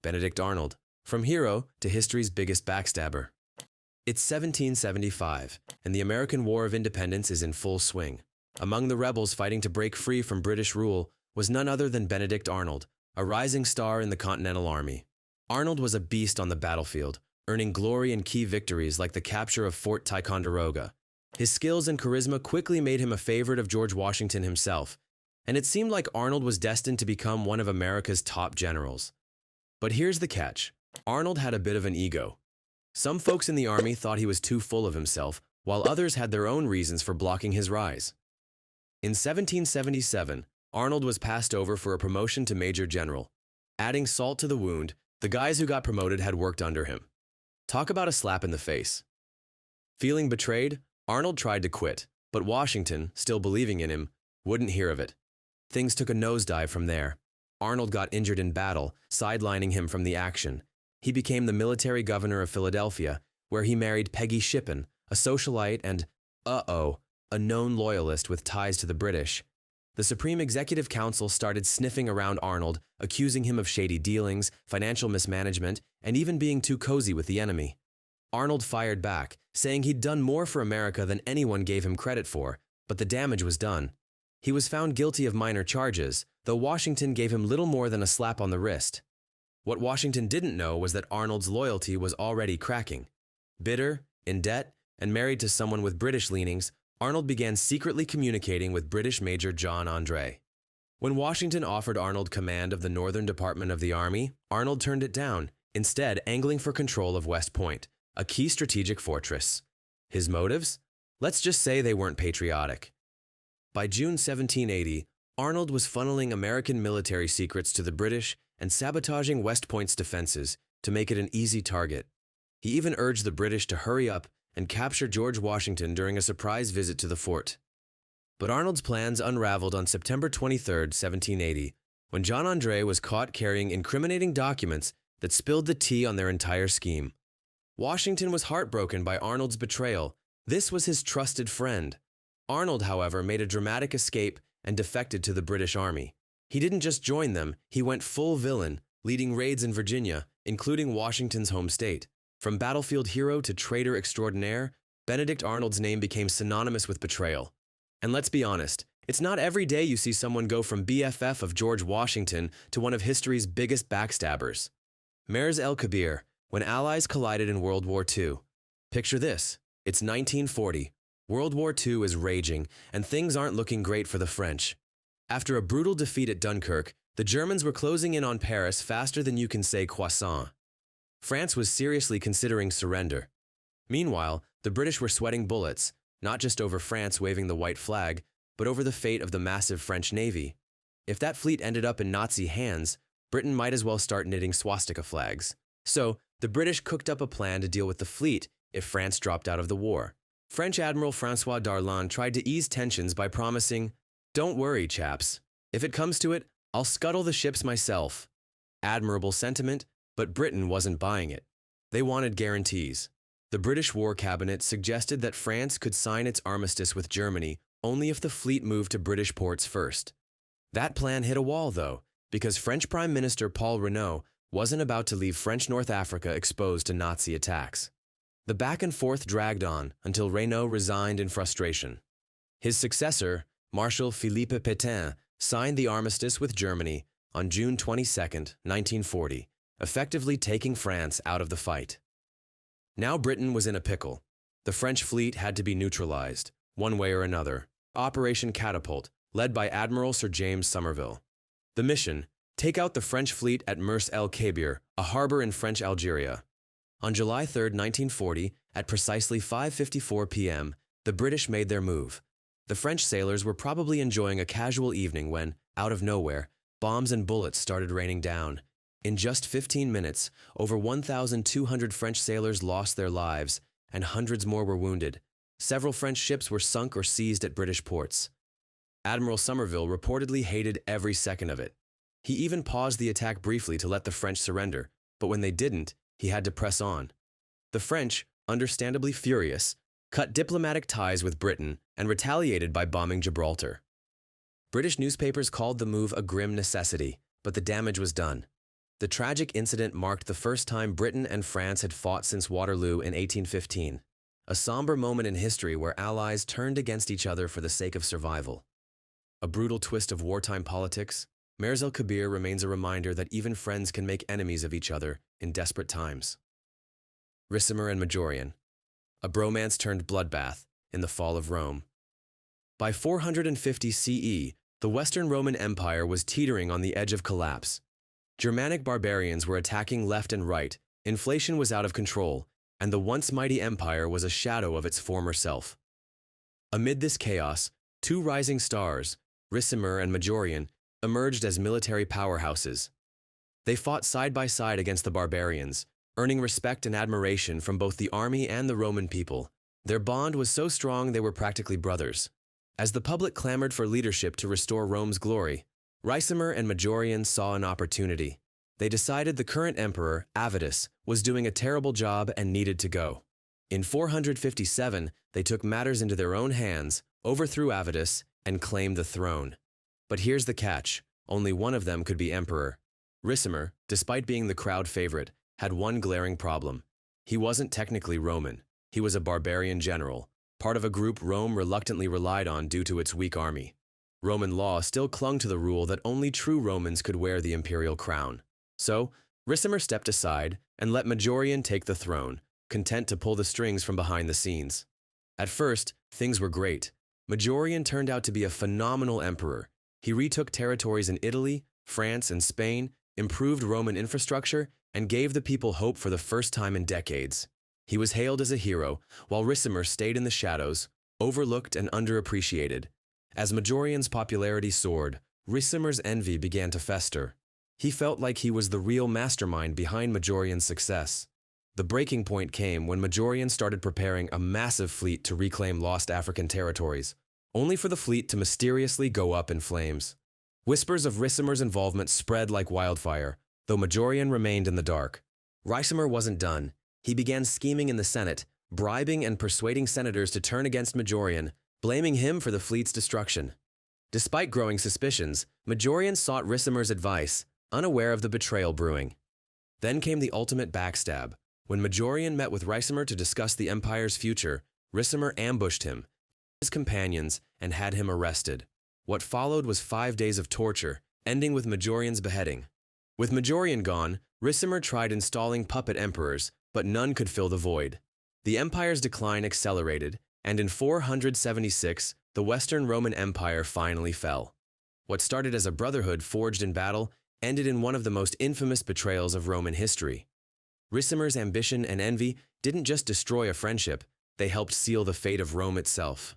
Benedict Arnold, from hero to history's biggest backstabber. It's 1775, and the American War of Independence is in full swing. Among the rebels fighting to break free from British rule was none other than Benedict Arnold, a rising star in the Continental Army. Arnold was a beast on the battlefield, earning glory in key victories like the capture of Fort Ticonderoga. His skills and charisma quickly made him a favorite of George Washington himself, and it seemed like Arnold was destined to become one of America's top generals. But here's the catch. Arnold had a bit of an ego. Some folks in the army thought he was too full of himself, while others had their own reasons for blocking his rise. In 1777, Arnold was passed over for a promotion to Major General. Adding salt to the wound, the guys who got promoted had worked under him. Talk about a slap in the face. Feeling betrayed, Arnold tried to quit, but Washington, still believing in him, wouldn't hear of it. Things took a nosedive from there. Arnold got injured in battle, sidelining him from the action. He became the military governor of Philadelphia, where he married Peggy Shippen, a socialite and, a known loyalist with ties to the British. The Supreme Executive Council started sniffing around Arnold, accusing him of shady dealings, financial mismanagement, and even being too cozy with the enemy. Arnold fired back, saying he'd done more for America than anyone gave him credit for, but the damage was done. He was found guilty of minor charges, though Washington gave him little more than a slap on the wrist. What Washington didn't know was that Arnold's loyalty was already cracking. Bitter, in debt, and married to someone with British leanings, Arnold began secretly communicating with British Major John André. When Washington offered Arnold command of the Northern Department of the Army, Arnold turned it down, instead angling for control of West Point, a key strategic fortress. His motives? Let's just say they weren't patriotic. By June 1780, Arnold was funneling American military secrets to the British and sabotaging West Point's defenses to make it an easy target. He even urged the British to hurry up and capture George Washington during a surprise visit to the fort. But Arnold's plans unraveled on September 23, 1780, when John André was caught carrying incriminating documents that spilled the tea on their entire scheme. Washington was heartbroken by Arnold's betrayal. This was his trusted friend. Arnold, however, made a dramatic escape and defected to the British Army. He didn't just join them, he went full villain, leading raids in Virginia, including Washington's home state. From battlefield hero to traitor extraordinaire, Benedict Arnold's name became synonymous with betrayal. And let's be honest, it's not every day you see someone go from BFF of George Washington to one of history's biggest backstabbers. Marzel Kabir, when Allies collided in World War II. Picture this, it's 1940. World War II is raging, and things aren't looking great for the French. After a brutal defeat at Dunkirk, the Germans were closing in on Paris faster than you can say croissant. France was seriously considering surrender. Meanwhile, the British were sweating bullets, not just over France waving the white flag, but over the fate of the massive French Navy. If that fleet ended up in Nazi hands, Britain might as well start knitting swastika flags. So, the British cooked up a plan to deal with the fleet if France dropped out of the war. French Admiral François Darlan tried to ease tensions by promising, "Don't worry, chaps. If it comes to it, I'll scuttle the ships myself." Admirable sentiment, but Britain wasn't buying it. They wanted guarantees. The British War Cabinet suggested that France could sign its armistice with Germany only if the fleet moved to British ports first. That plan hit a wall, though, because French Prime Minister Paul Renault wasn't about to leave French North Africa exposed to Nazi attacks. The back and forth dragged on until Renault resigned in frustration. His successor, Marshal Philippe Pétain, signed the armistice with Germany on June 22, 1940, effectively taking France out of the fight. Now Britain was in a pickle. The French fleet had to be neutralized, one way or another. Operation Catapult, led by Admiral Sir James Somerville. The mission: take out the French fleet at Marzel Kabir, a harbor in French Algeria. On July 3, 1940, at precisely 5:54 p.m., the British made their move. The French sailors were probably enjoying a casual evening when, out of nowhere, bombs and bullets started raining down. In just 15 minutes, over 1,200 French sailors lost their lives, and hundreds more were wounded. Several French ships were sunk or seized at British ports. Admiral Somerville reportedly hated every second of it. He even paused the attack briefly to let the French surrender, but when they didn't, he had to press on. The French, understandably furious, cut diplomatic ties with Britain and retaliated by bombing Gibraltar. British newspapers called the move a grim necessity, but the damage was done. The tragic incident marked the first time Britain and France had fought since Waterloo in 1815, a somber moment in history where allies turned against each other for the sake of survival. A brutal twist of wartime politics, Marzel Kabir remains a reminder that even friends can make enemies of each other in desperate times. Risser Majorian, a bromance turned bloodbath in the fall of Rome. By 450 CE, the Western Roman Empire was teetering on the edge of collapse. Germanic barbarians were attacking left and right, inflation was out of control, and the once mighty empire was a shadow of its former self. Amid this chaos, two rising stars, Risser and Majorian, emerged as military powerhouses. They fought side by side against the barbarians, earning respect and admiration from both the army and the Roman people. Their bond was so strong they were practically brothers. As the public clamored for leadership to restore Rome's glory, Risser and Majorian saw an opportunity. They decided the current emperor, Avitus, was doing a terrible job and needed to go. In 457, they took matters into their own hands, overthrew Avitus, and claimed the throne. But here's the catch: only one of them could be emperor. Risser, despite being the crowd favorite, had one glaring problem. He wasn't technically Roman. He was a barbarian general, part of a group Rome reluctantly relied on due to its weak army. Roman law still clung to the rule that only true Romans could wear the imperial crown. So, Risser stepped aside and let Majorian take the throne, content to pull the strings from behind the scenes. At first, things were great. Majorian turned out to be a phenomenal emperor. He retook territories in Italy, France, and Spain, improved Roman infrastructure, and gave the people hope for the first time in decades. He was hailed as a hero, while Risser stayed in the shadows, overlooked and underappreciated. As Majorian's popularity soared, Risser's envy began to fester. He felt like he was the real mastermind behind Majorian's success. The breaking point came when Majorian started preparing a massive fleet to reclaim lost African territories, only for the fleet to mysteriously go up in flames. Whispers of Risser's involvement spread like wildfire, though Majorian remained in the dark. Risser wasn't done. He began scheming in the Senate, bribing and persuading senators to turn against Majorian, blaming him for the fleet's destruction. Despite growing suspicions, Majorian sought Risser's advice, unaware of the betrayal brewing. Then came the ultimate backstab. When Majorian met with Risser to discuss the empire's future, Risser ambushed him, his companions, and had him arrested. What followed was 5 days of torture, ending with Majorian's beheading. With Majorian gone, Risser tried installing puppet emperors, but none could fill the void. The empire's decline accelerated, and in 476, the Western Roman Empire finally fell. What started as a brotherhood forged in battle ended in one of the most infamous betrayals of Roman history. Risser's ambition and envy didn't just destroy a friendship, they helped seal the fate of Rome itself.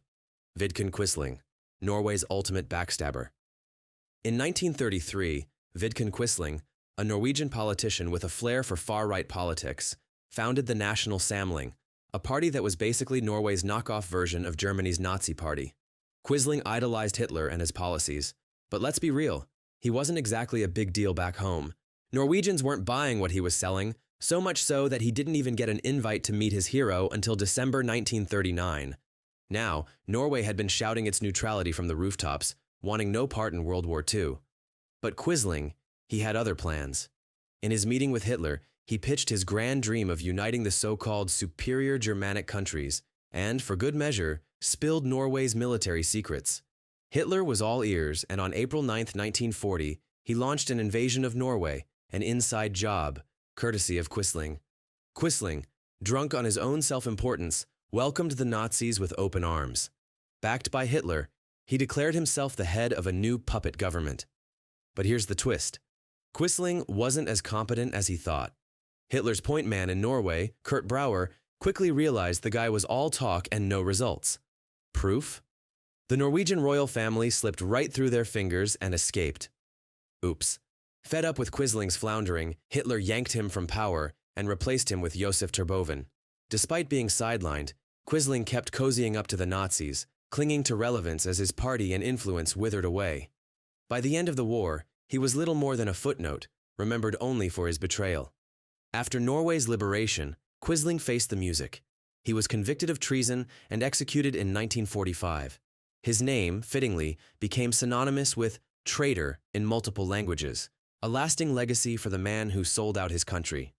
Vide Quisling, Norway's ultimate backstabber. In 1933, Vide Quisling, a Norwegian politician with a flair for far-right politics, founded the National Samling, a party that was basically Norway's knockoff version of Germany's Nazi Party. Quisling idolized Hitler and his policies, but let's be real, he wasn't exactly a big deal back home. Norwegians weren't buying what he was selling, so much so that he didn't even get an invite to meet his hero until December 1939. Now, Norway had been shouting its neutrality from the rooftops, wanting no part in World War II. But Quisling, he had other plans. In his meeting with Hitler, he pitched his grand dream of uniting the so-called superior Germanic countries and, for good measure, spilled Norway's military secrets. Hitler was all ears, and on April 9, 1940, he launched an invasion of Norway, an inside job, courtesy of Quisling. Quisling, drunk on his own self-importance, welcomed the Nazis with open arms. Backed by Hitler, he declared himself the head of a new puppet government. But here's the twist. Quisling wasn't as competent as he thought. Hitler's point man in Norway, Kurt Brauer, quickly realized the guy was all talk and no results. Proof? The Norwegian royal family slipped right through their fingers and escaped. Oops. Fed up with Quisling's floundering, Hitler yanked him from power and replaced him with Josef Terboven. Despite being sidelined, Quisling kept cozying up to the Nazis, clinging to relevance as his party and influence withered away. By the end of the war, he was little more than a footnote, remembered only for his betrayal. After Norway's liberation, Quisling faced the music. He was convicted of treason and executed in 1945. His name, fittingly, became synonymous with traitor in multiple languages. A lasting legacy for the man who sold out his country.